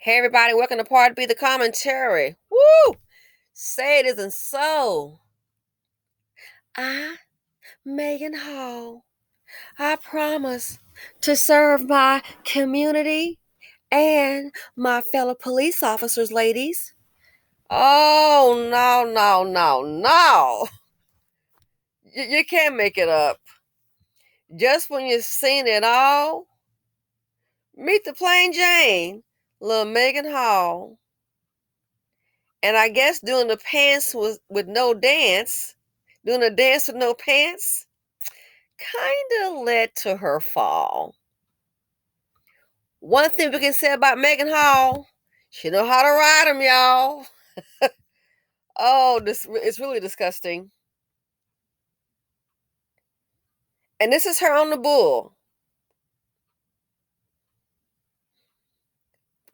Hey everybody, welcome to Part B, the commentary. Woo! Say it isn't so. I, Megan Hall, I promise to serve my community and my fellow police officers, ladies. Oh, no. You can't make it up. Just when you've seen it all, meet the plain Jane, little Megan Hall. And I guess doing the pants with no dance, doing a dance with no pants, kind of led to her fall. One thing we can say about Megan Hall, she know how to ride them, y'all. Oh, this it's really disgusting. And this is her on the bull.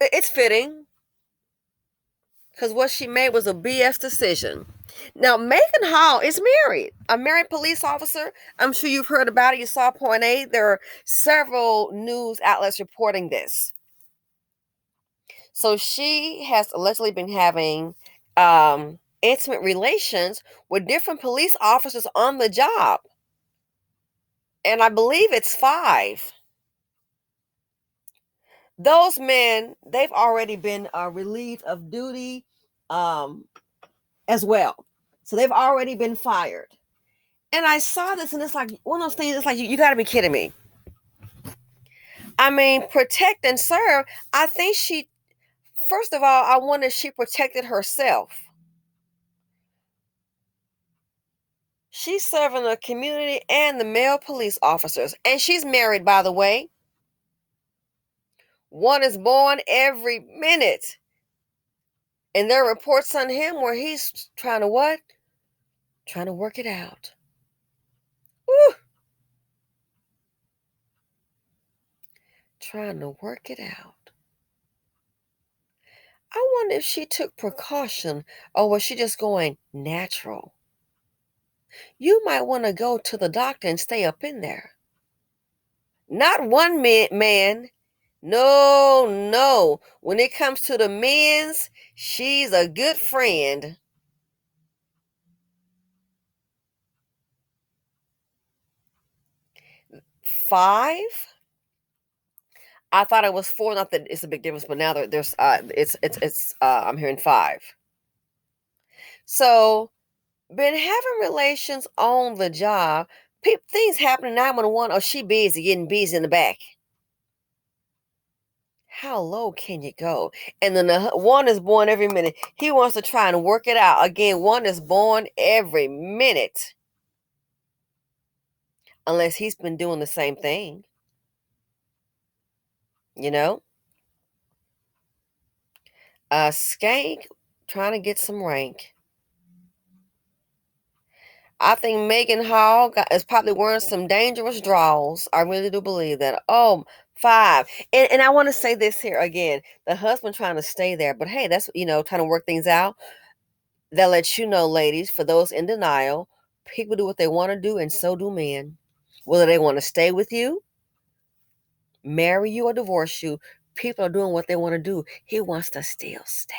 It's fitting because what she made was a BS decision. Now, Megan Hall is married, a married police officer. I'm sure you've heard about it. You saw Point A. There are several news outlets reporting this. So she has allegedly been having intimate relations with different police officers on the job. And I believe it's 5. Those men, they've already been relieved of duty as well. So they've already been fired. And I saw this, and it's like one of those things, it's like, you got to be kidding me. I mean, protect and serve. I think first of all, I wonder if she protected herself. She's serving the community and the male police officers. And she's married, by the way. One is born every minute. And there are reports on him where he's trying to what? Trying to work it out. Woo! Trying to work it out. I wonder if she took precaution or was she just going natural? You might want to go to the doctor and stay up in there. Not one man. No. When it comes to the men's, she's a good friend. 5? I thought it was 4. Not that it's a big difference, but now there's it's I'm hearing 5. So been having relations on the job. Things happening 911. Oh, she busy getting busy in the back. How low can you go? And then the one is born every minute. He wants to try and work it out. Again, one is born every minute. Unless he's been doing the same thing. You know? Skank trying to get some rank. I think Megan Hall is probably wearing some dangerous drawwls. I really do believe that. Oh, 5. And I want to say this here again. The husband trying to stay there. But hey, that's, trying to work things out. That lets you know, ladies, for those in denial, people do what they want to do, and so do men. Whether they want to stay with you, marry you, or divorce you, people are doing what they want to do. He wants to still stay.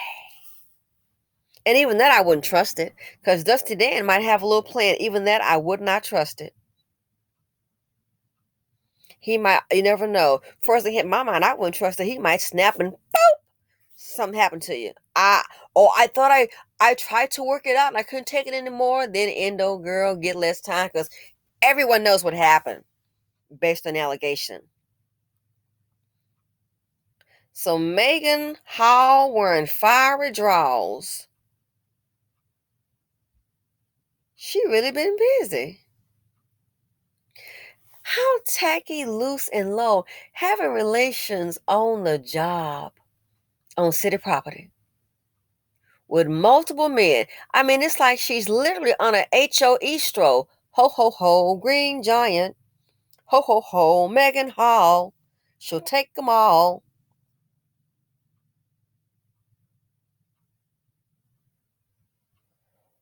And even that, I wouldn't trust it. Because Dusty Dan might have a little plan. Even that, I would not trust it. He might, you never know. First thing hit my mind, I wouldn't trust it. He might snap and boop, something happened to you. I thought I tried to work it out and I couldn't take it anymore. Then endo girl, get less time because everyone knows what happened based on the allegation. So Megan Hall wearing fiery drawers. She really been busy. How tacky, loose, and low having relations on the job, on city property, with multiple men. I mean, it's like she's literally on a HOE stroll. Ho, ho, ho, Green Giant. Ho, ho, ho, Megan Hall. She'll take them all.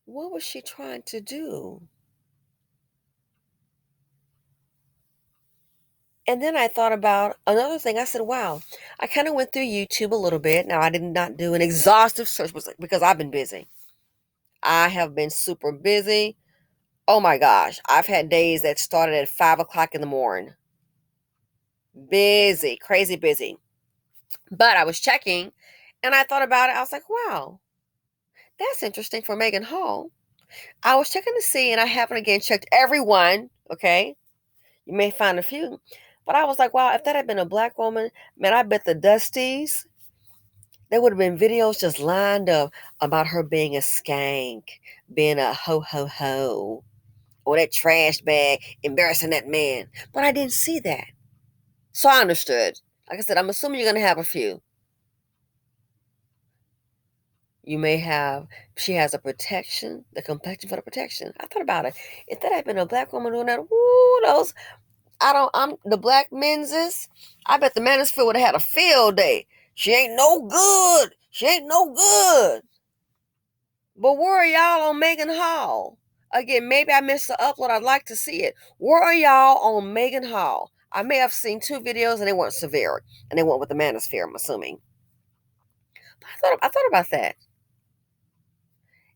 What was she trying to do? And then I thought about another thing. I said, wow, I kind of went through YouTube a little bit. Now, I did not do an exhaustive search because I've been busy. I have been super busy. Oh my gosh. I've had days that started at 5 o'clock in the morning. Busy, crazy busy. But I was checking and I thought about it. I was like, wow, that's interesting for Megan Hall. I was checking to see, and I haven't again checked everyone. Okay. You may find a few. But I was like, wow, if that had been a black woman, man, I bet the Dusties, there would have been videos just lined up about her being a skank, being a ho ho ho, or that trash bag, embarrassing that man. But I didn't see that. So I understood. Like I said, I'm assuming you're going to have a few. You may have, she has a protection, the complexion for the protection. I thought about it. If that had been a black woman doing that, woo, those, I'm the black menses. I bet the manosphere would have had a field day. She ain't no good. She ain't no good. But where are y'all on Megan Hall? Again, maybe I missed the upload. I'd like to see it. Where are y'all on Megan Hall? I may have seen 2 videos and they weren't severe. And they went with the manosphere, I'm assuming. But I thought about that.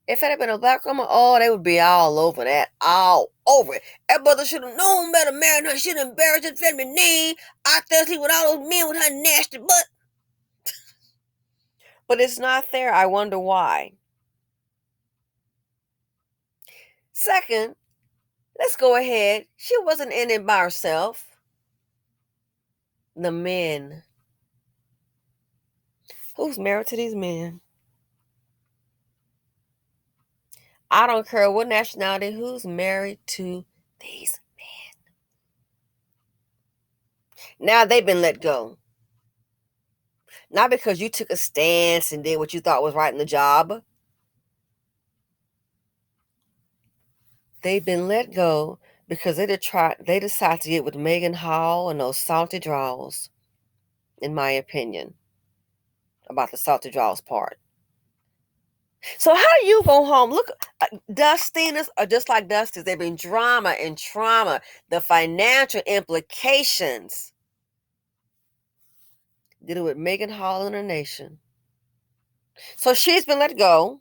If it had been a black woman, oh, they would be all over that. All over it. That brother should have known better, marrying her. Should have embarrassed his family name. Out there sleep with all those men with her nasty butt. But it's not there. I wonder why. Second, let's go ahead. She wasn't in it by herself. The men. Who's married to these men? I don't care what nationality. Who's married to these men? Now they've been let go. Not because you took a stance and did what you thought was right in the job. They've been let go because they decided to get with Megan Hall and those salty draws, in my opinion, about the salty draws part. So how do you go home? Look, Dustinas are just like Dusties. They've been drama and trauma, the financial implications. Dealing with Megan Hall and her nation. So she's been let go.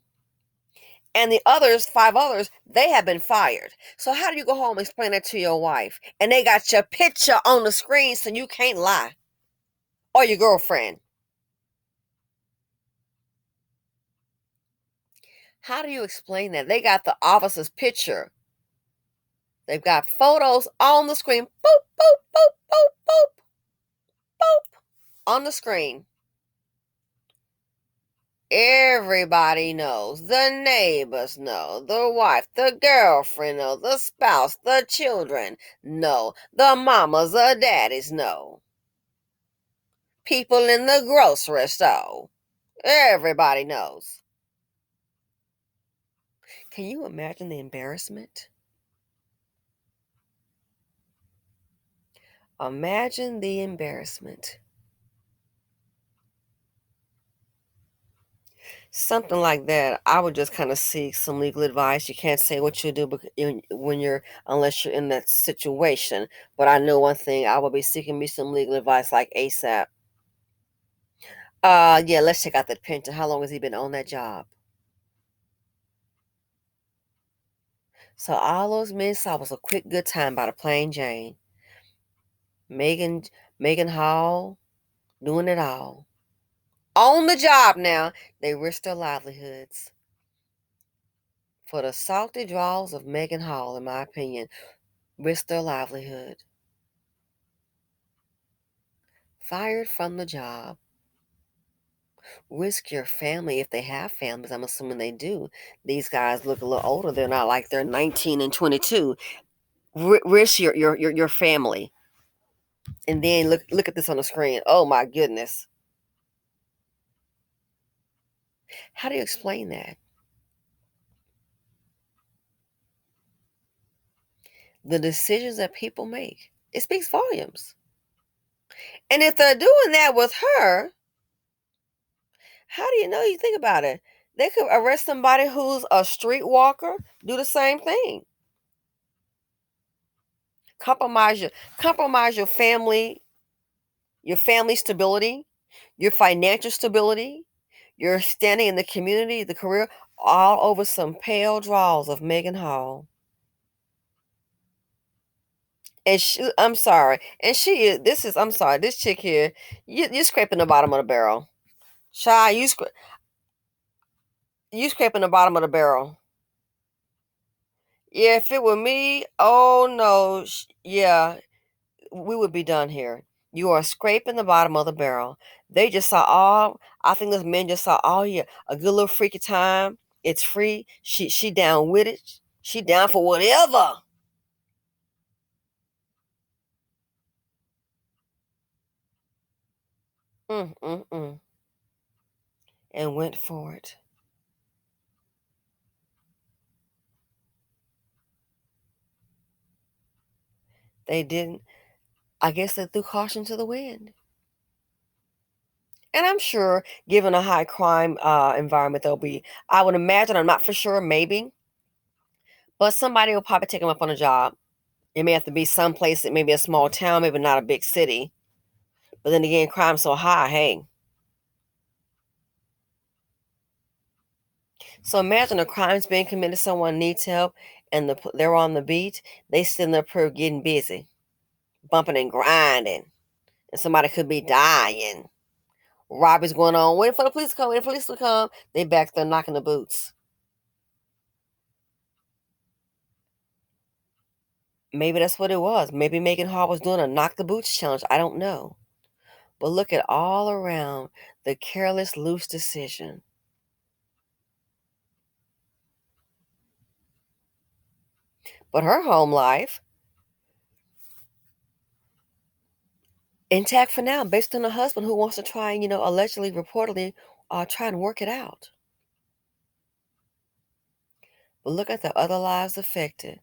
And the others, 5 others, they have been fired. So how do you go home and explain that to your wife? And they got your picture on the screen so you can't lie. Or your girlfriend. How do you explain that? They got the officer's picture. They've got photos on the screen. Boop, boop, boop, boop, boop, boop. On the screen. Everybody knows. The neighbors know. The wife, the girlfriend know. The spouse, the children know. The mamas, the daddies know. People in the grocery store. Everybody knows. Can you imagine the embarrassment? Imagine the embarrassment. Something like that, I would just kind of seek some legal advice. You can't say what you do when you're, unless you're in that situation. But I know one thing, I will be seeking me some legal advice like ASAP. Yeah, let's check out that pension. How long has he been on that job? So all those men saw was a quick good time by the plain Jane. Megan, Megan Hall, doing it all. On the job now, they risk their livelihoods. For the salty draws of Megan Hall, in my opinion, risk their livelihood. Fired from the job. Risk your family if they have families. I'm assuming they do. These guys look a little older. They're not like they're 19 and 22. Risk your family. And then look at this on the screen. Oh my goodness. How do you explain that? The decisions that people make. It speaks volumes. And if they're doing that with her, how do you know? You think about it. They could arrest somebody who's a streetwalker, do the same thing. Compromise your family, your family stability, your financial stability, your standing in the community, the career, all over some pale draws of Megan Hall. And I'm sorry, and she is. This is. I'm sorry. This chick here, you're scraping the bottom of the barrel. Shy, you scraping the bottom of the barrel. Yeah, if it were me, oh no, yeah, we would be done here. You are scraping the bottom of the barrel. They just saw all. I think those men just saw. Oh yeah, a good little freaky time. It's free. She down with it. She down for whatever. Mm mm mm. And went for it. They didn't. I guess they threw caution to the wind. And I'm sure, given a high crime environment, there'll be. I would imagine. I'm not for sure. Maybe, but somebody will probably take them up on a job. It may have to be someplace that maybe a small town, maybe not a big city. But then again, crime's so high. Hey, so imagine a crime's being committed. Someone needs help, and they're on the beat. They sitting there, getting busy, bumping and grinding, and somebody could be dying. Robbery's going on. Waiting for the police to come. Waiting for the police to come. They back there knocking the boots. Maybe that's what it was. Maybe Megan Hall was doing a knock the boots challenge. I don't know. But look at all around the careless, loose decision. But her home life, intact for now, based on a husband who wants to try and, allegedly, reportedly, try and work it out. But look at the other lives affected.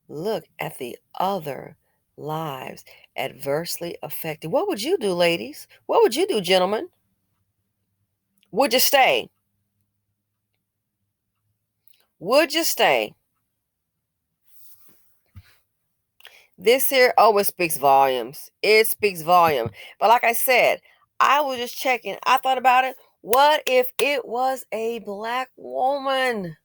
Look at the other lives adversely affected. What would you do, ladies? What would you do, gentlemen? Would you stay? Would you stay? This here, oh, it speaks volumes. It speaks volume. But like I said, I was just checking. I thought about it. What if it was a black woman?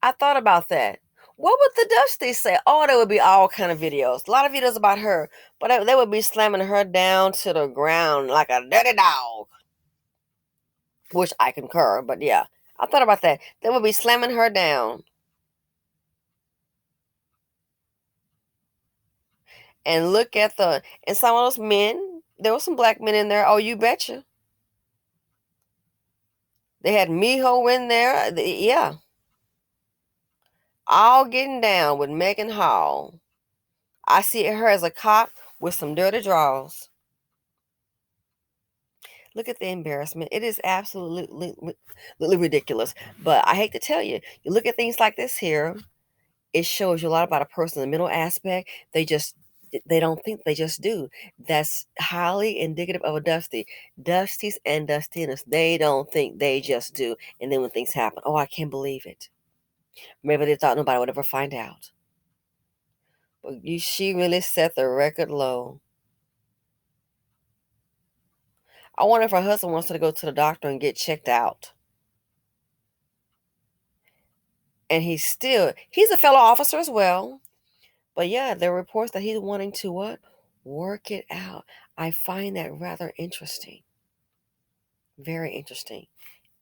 I thought about that. What would the Dusty say? Oh, there would be all kind of videos. A lot of videos about her. But they would be slamming her down to the ground like a dirty dog. Which I concur, but yeah. I thought about that. They would be slamming her down. And look at and some of those men, there were some black men in there. Oh, you betcha. They had Miho in there. Yeah. All getting down with Megan Hall. I see her as a cop with some dirty draws. Look at the embarrassment. It is absolutely ridiculous. But I hate to tell you, you look at things like this here, it shows you a lot about a person, the mental aspect. They don't think, they just do. That's highly indicative of a Dusty. Dusties and Dustiness, they don't think, they just do. And then when things happen, oh, I can't believe it. Maybe they thought nobody would ever find out. But she really set the record low. I wonder if her husband wants her to go to the doctor and get checked out. And he's a fellow officer as well. But yeah, there are reports that he's wanting to what? Work it out. I find that rather interesting. Very interesting.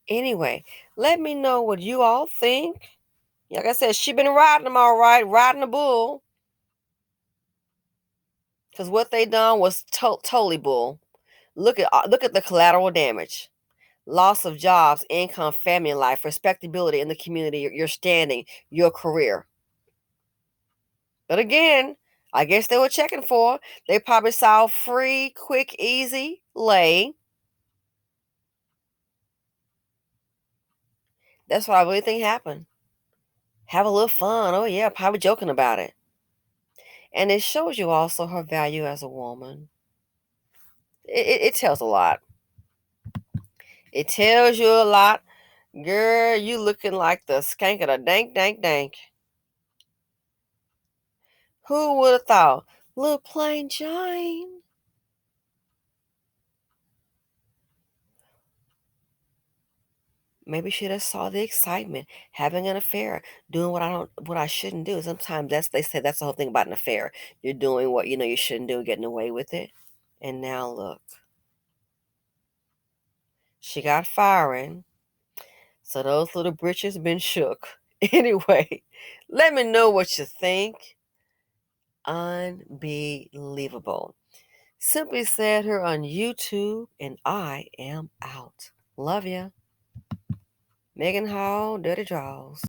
Anyway, let me know what you all think. Like I said, she been riding them all right, riding the bull. Because what they done was totally bull. Look at the collateral damage. Loss of jobs, income, family life, respectability in the community, your standing, your career. But again, I guess they were checking for. They probably saw free, quick, easy lay. That's what I really think happened. Have a little fun. Oh yeah, probably joking about it. And it shows you also her value as a woman. It tells a lot. It tells you a lot. Girl, you looking like the skank of the dank, dank, dank. Who would have thought? Little plain Jane. Maybe she just saw the excitement, having an affair, doing what I shouldn't do. Sometimes they say that's the whole thing about an affair. You're doing what you know you shouldn't do, getting away with it. And now look, she got firing. So those little britches been shook. Anyway, let me know what you think. Unbelievable. Simply said her on YouTube, and I am out. Love ya. Megan Hall, Dirty Drawwls.